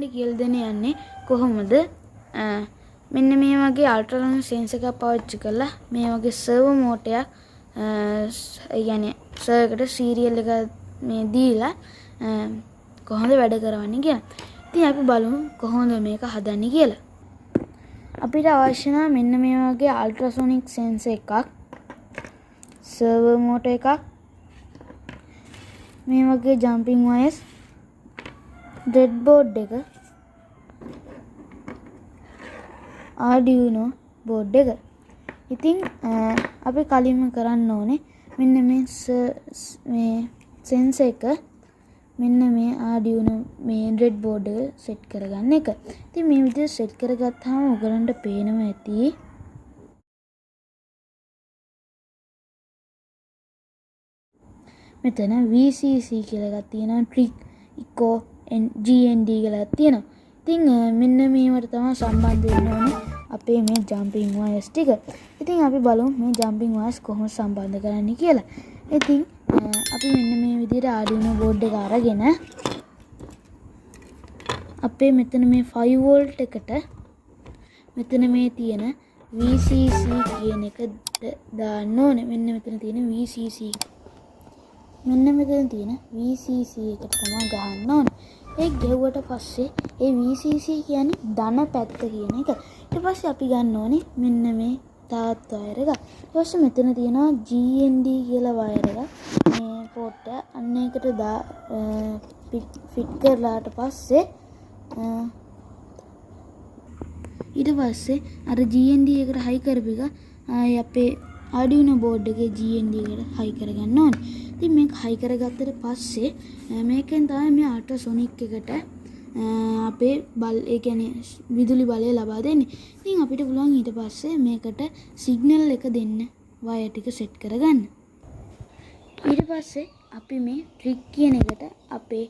ඔයගලන්ට කියලා දෙන්න යන්නේ කොහොමද මෙන්න මේ වගේ ultrasonic sensor එකක් පාවිච්චි කරලා මේ වගේ servo motor එකක් يعني server එකට serial එක මේ දීලා කොහොමද වැඩ කරවන්නේ කියලා. ඉතින් අපි බලමු කොහොමද මේක හදන්නේ කියලා. අපිට අවශ්‍ය නම් මෙන්න මේ වගේ ultrasonic sensor එකක්, servo motor එකක්, මේ වගේ jumping wires, breadboard එක, arduino board එක. ඉතින් අපි කලින්ම කරන්න ඕනේ මෙන්න මේ sensor එක මෙන්න මේ arduino මේ breadboard එක set කරගන්න එක. ඉතින් මේ විදිහට set කරගත්තාම ඔයගලන්ට පේනවා ඇති මෙතන VCC කියලා එකක් තියෙනවා, trick eco GND කියලා එකක් තියෙනවා. ඉතින් මෙන්න මේවට තමයි සම්බන්ධ වෙන්න ඕනේ අපේ මේ jumping wires ටික. ඉතින් අපි බලමු මේ jumping wires කොහොමද සම්බන්ධ කරන්නේ කියලා. ඉතින් අපි මෙන්න මේ විදිහට arduino board එක අරගෙන අපේ මෙතන මේ 5 volt එකට මෙතන මේ තියෙන VCC කියන එක දාන්න ඕනේ. මෙන්න මෙතන තියෙන VCC. මෙන්න මෙතන තියෙන VCC එකට තමයි ගහන්න ඕනේ. ඒ ගෙවුවට පස්සේ ඒ VCC කියන්නේ ධන පැත්ත කියන එක. ඊට පස්සේ අපි ගන්න ඕනේ මෙන්න මේ තාත් වයර් එක. ඊට පස්සේ මෙතන තියෙනවා GND කියලා වයර් එක. මේ පෝට් එක අන්න එකට ෆිට කරලාට පස්සේ ඊට පස්සේ අර GND එකට හයි කරපු එක ආයේ අපේ arduino board එකේ GND එකට හයි කරගන්න ඕනේ. ඉතින් මේක හයි කරගත්තට පස්සේ මේකෙන් තමයි මේ ultrasonic එකට අපේ ඒ කියන්නේ විදුලි බලය ලබා දෙන්නේ. ඉතින් අපිට පුළුවන් ඊට පස්සේ මේකට සිග්නල් එක දෙන්න වයර් ටික සෙට් කරගන්න. ඊට පස්සේ අපි මේ ට්‍රික් කියන එකට අපේ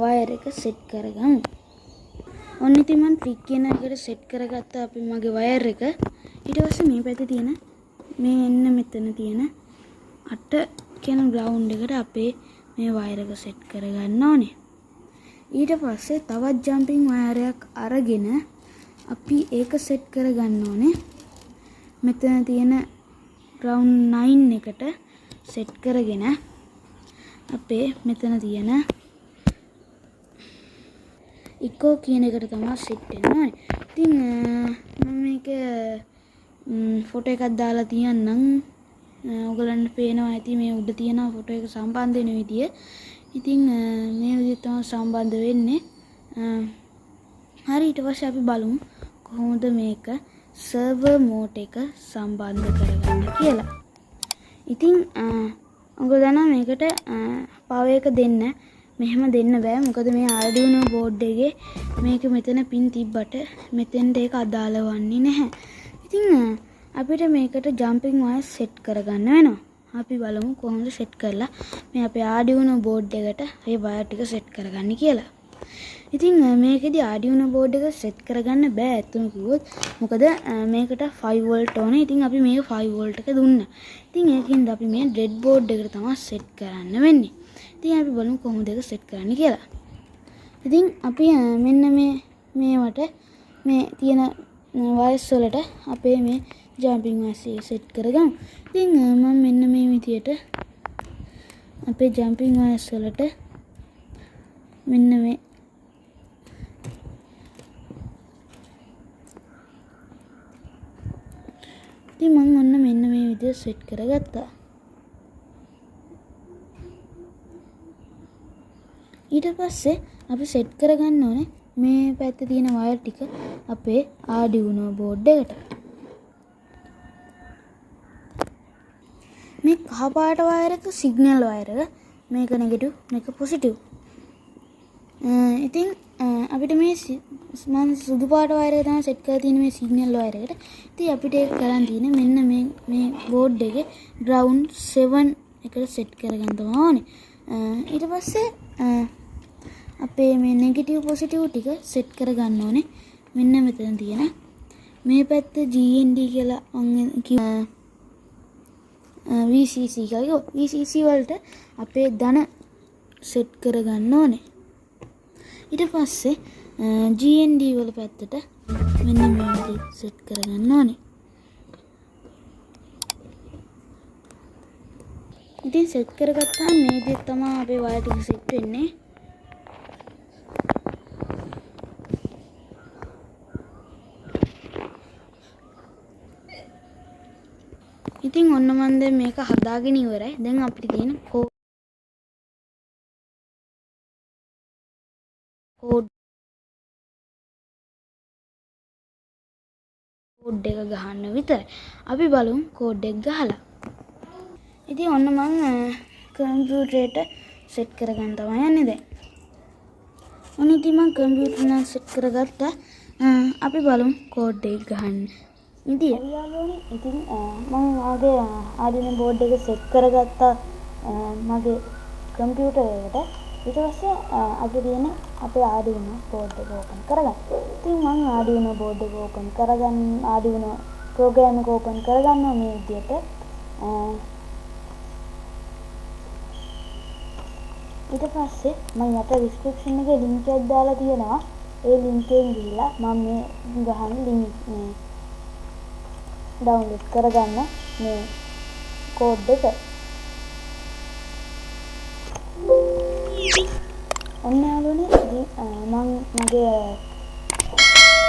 වයර් එක සෙට් කරගමු. ඔන්න ඉතින් මම ට්‍රික් කියන එකට සෙට් කරගත්තා අපි මගේ වයර් එක. ඊට පස්සේ මේ පැත්තේ තියෙන මේ එන්න මෙතන තියෙන 8 කියන ග්‍රවුන්ඩ් එකට අපේ මේ වයර් එක සෙට් කරගන්න ඕනේ. ඊට පස්සේ තවත් ජම්පින් වයර් එකක් අරගෙන අපි ඒක සෙට් කරගන්න ඕනේ. මෙතන තියෙන ග්‍රවුන්ඩ් 9 එකට සෙට් කරගෙන අපේ මෙතන තියෙන ඉකෝ කියන එකට තමයි සෙට් වෙන්න ඕනේ. ඉතින් මම මේක ෆොටෝ එකක් දාලා තියන්නම්. ඔයගලන්ට පේනවා ඇති මේ උඩ තියෙන ෆොටෝ එක සම්බන්ධ වෙන විදිය. ඉතින් මේ විදිහට තමයි සම්බන්ධ වෙන්නේ. හරි ඊට පස්සේ අපි බලමු කොහොමද මේක servo motor එක සම්බන්ධ කරගන්න කියලා. ඉතින් ඔයගොල්ලෝ දන්නා මේකට power එක දෙන්න මෙහෙම දෙන්න බෑ. මොකද මේ arduino board එකේ මේක මෙතන පින් තිබ්බට මෙතෙන්ට ඒක අදාළ වන්නේ නැහැ. ඉතින් අපිට මේකට jumping wire set කරගන්න වෙනවා. අපි බලමු කොහොමද set කරලා මේ අපේ arduino board එකට මේ wire ටික set කරගන්න කියලා. ඉතින් මේකෙදි arduino board එක set කරගන්න බෑ ඇත්තම කිව්වොත්. මොකද මේකට 5 volt ඕනේ. ඉතින් අපි මේක 5 volt එක දුන්නා. ඉතින් ඒකින්ද අපි මේ breadboard එකට තමයි set කරන්න වෙන්නේ. ඉතින් අපි බලමු කොහොමද ඒක set කරන්න කියලා. ඉතින් අපි මෙන්න මේවට මේ තියෙන wires වලට අපේ මේ jumping wires set කරගමු. ඉතින් මම මෙන්න මේ විදියට අපේ jumping wires වලට මෙන්න මේ ඉතින් මම ඔන්න මෙන්න මේ විදියට set කරගත්තා. ඊට පස්සේ අපි set කරගන්න ඕනේ මේ පැත්තේ තියෙන wire ටික අපේ arduino board එකට. මේ කහ පාට වයර් එක සිග්නල් වයර් එක, මේක නෙගටිව් මේක පොසිටිව්. ඉතින් අපිට මේ මම සුදු පාට වයර් එක තමයි සෙට් කරලා තියෙන්නේ මේ සිග්නල් වයර් එකට. ඉතින් අපිට ඒක කරන් තියෙන්නේ මෙන්න මේ බෝඩ් එකේ ග්‍රවුන්ඩ් 7 එකට සෙට් කරගන්න තමයි ඕනේ. ඊට පස්සේ අපේ මේ නෙගටිව් පොසිටිව් ටික සෙට් කරගන්න ඕනේ. මෙන්න මෙතන තියෙන මේ පැත්ත GND කියලා මම VCC කියලා VCC වලට අපේ ධන සෙට් කරගන්න ඕනේ. ඊට පස්සේ GND වල පැත්තට මෙන්න මේ විදිහට සෙට් කරගන්න ඕනේ. ඉතින් සෙට් කරගත්තාම මේ විදිහට තමයි අපේ වයර් ටික සෙට් වෙන්නේ. ඉතින් ඔන්න මම දැන් මේක හදාගෙන ඉවරයි. දැන් අපිට තියෙන කෝඩ් එක ගහන්න විතරයි. අපි බලමු කෝඩ් එක ගහලා. ඉතින් ඔන්න මම කම්පියුටරේට සෙට් කරගන්න තමයි යන්නේ දැන්. ඔන්න ඉතින් මම කම්පියුටරේ නම් සෙට් කරගත්තා. අපි බලමු කෝඩ් එක ගහන්න. ඉතින් යාළුවනේ ඉතින් මම ආගේ ආර්ඩිනෝ බෝඩ් එක සෙට් කරගත්තා මගේ කම්පියුටරේට. ඊට පස්සේ අපි තියෙන අපේ ආර්ඩිනෝ බෝඩ් එක ඕපන් කරගන්න. ඉතින් මම ආර්ඩිනෝ බෝඩ් එක ඕපන් කරගන්න ආර්ඩිනෝ ප්‍රෝග්‍රෑම් එක ඕපන් කරගන්නවා මේ විදිහට. ඊට පස්සේ මම යට ඩිස්ක්‍රිප්ෂන් එකේ ලින්ක් එකක් දාලා තියෙනවා. ඒ ලින්ක් එකෙන් ගිහිල්ලා මම මේ ගහන ලින්ක් මේ ඩවුන්ලෝඩ් කරගන්න මේ කෝඩ් එක. ඔන්න යාළුවනේ මම මගේ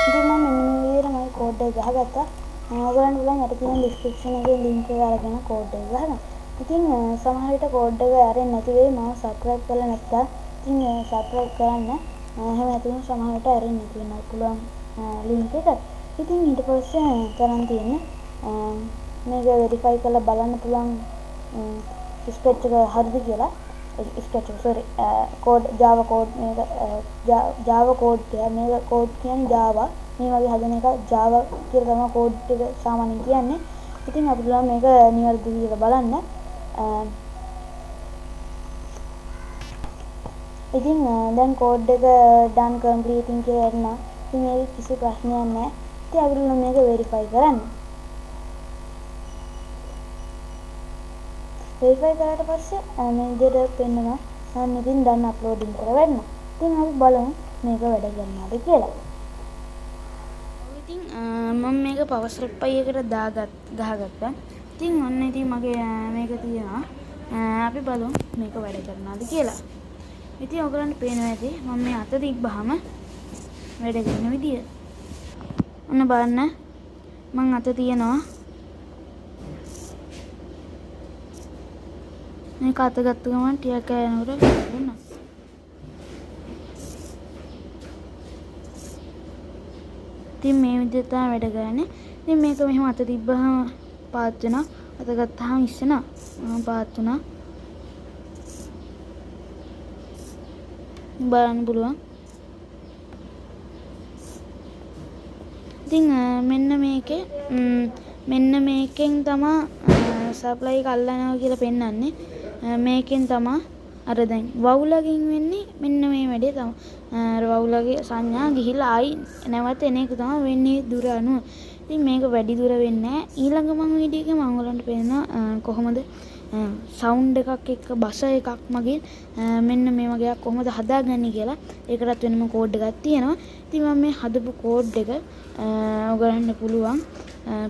ඉතින් මම මෙන්න මේ විදිහට මගේ කෝඩ් එක ගහගත්තා. ඔයගොල්ලන්ට පුළුවන් යට තියෙන ඩිස්ක්‍රිප්ෂන් එකේ ලින්ක් එක අරගෙන කෝඩ් එක ගහගන්න. ඉතින් සමහර විට කෝඩ් එක ඇරෙන්නේ නැති වෙයි මම සබ්ස්ක්‍රයිබ් කරලා නැත්නම් ඉතින් සබ්ස්ක්‍රයිබ් කරන්න. එහෙම නැතිනම් සමහර විට ඇරෙන්නේ නැති වෙනවා පුළුවන් ලින්ක් එක. ඉතින් ඊට පස්සේ කරන් තියෙන්නේ මේක වෙරිෆයි කරලා බලන්න පුළුවන් ස්ක්‍රැච් එක හරිද කියලා. Scratch sorry code Java code මේක Java කෝඩ් කියන්නේ මේක කෝඩ් කියන්නේ Java. මේ වගේ හදන එක Java කියලා තමයි කෝඩ් එක සාමාන්‍යයෙන් කියන්නේ. ඉතින් අපි බලමු මේක නිවැරදිද කියලා බලන්න. ඉතින් දැන් කෝඩ් එක done completing කියලා එනවා. ඉතින් මේක කිසි ප්‍රශ්නයක් නැහැ. ඉතින් අපි මේක වෙරිෆයි කරන්න. වෙරිෆයි කරාට පස්සේ මේ විදිහට පෙන්නනවා. මම ඉතින් දැන් අප්ලෝඩින් කරලා වෙන්න. ඉතින් අපි බලමු මේක වැඩ කරනවද කියලා. ඉතින් මම මේක පවර් සප්ලයි එකට ගහගත්තා. ඉතින් ඔන්න ඉතින් මගේ මේක තියෙනවා. අපි බලමු මේක වැඩ කරනවද කියලා. ඉතින් ඔයගලන්ට පේනවා ඇති මම මේ අත තිබ්බහම වැඩ කරන විදිය. ඔන්න බලන්න මම අත තියනවා. මේක අත ගත්ත ගමන් ටිකක් යනකොට වෙනවා. ඉතින් මේ විදිහට තමයි වැඩ කරන්නේ. ඉතින් මේක මෙහෙම අත තිබ්බහම පාත් වෙනවා. අත ගත්තාම ඉස්සෙනවා. පාත් වුණා. බලන්න පුළුවන්. ඉතින් මෙන්න මේකෙන් තමයි සප්ලයි එක අල්ලනවා කියලා පෙන්වන්නේ. මේකෙන් තමයි අර දැන් වවුලකින් වෙන්නේ මෙන්න මේ වැඩේ තමයි. අර වවුලගේ සංඥා ගිහිල්ලා ආයි නැවත එන එක තමයි වෙන්නේ දුර අනුව. ඉතින් මේක වැඩි දුර වෙන්නේ නැහැ. ඊළඟ මම වීඩියෝ එකේ මම ඔයගලන්ට පෙන්නනවා කොහොමද සවුන්ඩ් එකක් එක්ක බස එකක් මගින් මෙන්න මේ වගේ එකක් කොහොමද හදාගන්නේ කියලා. ඒකටත් වෙනම කෝඩ් එකක් තියෙනවා. ඉතින් මම මේ හදපු කෝඩ් එක ඔයගලන්ට පුළුවන්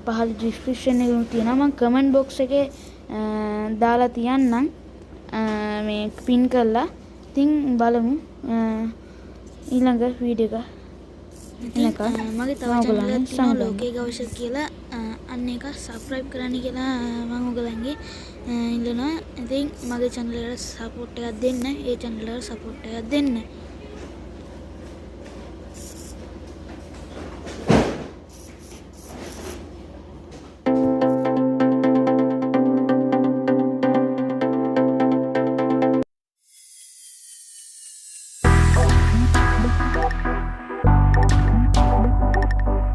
පහළ ඩිස්ක්‍රිප්ෂන් එකේ තියෙනවා. මම කමෙන්ට් බොක්ස් එකේ දාලා තියන්නම් මේ පින් කරලා. ඉතින් බලමු ඊළඟ වීඩියෝ එක මගේ තව channel එකක් තියෙනවා ලෝකේ ගවෂ කියලා. අන්න එක subscribe කරන්න කියලා මම ඔයගලන්ගේ ඉල්ලනවා. ඉතින් මගේ channel එකට support එකක් දෙන්න. ඒ channel එකට support එකක් දෙන්න.